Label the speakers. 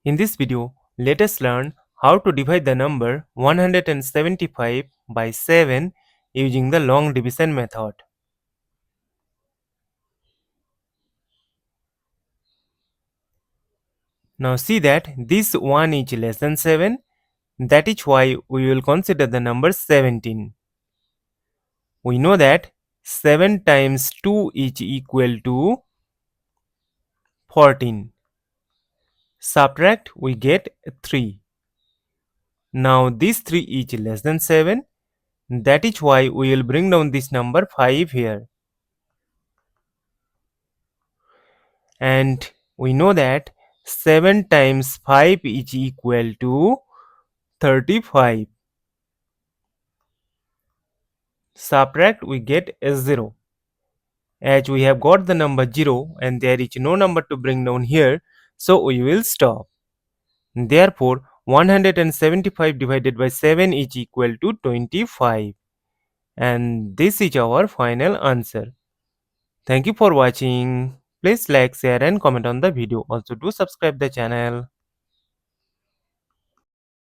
Speaker 1: In this video, let us learn how to divide the number 175 by 7 using the long division method. Now see that this 1 is less than 7, that is why we will consider the number 17. We know that 7 times 2 is equal to 14. Subtract, we get 3. Now this 3 is less than 7, that is why we will bring down this number 5 here. And we know that 7 times 5 is equal to 35. Subtract, we get a 0. As we have got the number 0 and there is no number to bring down here, so we will stop. Therefore, 175 divided by 7 is equal to 25. And this is our final answer. Thank you for watching. Please like, share and comment on the video. Also do subscribe the channel.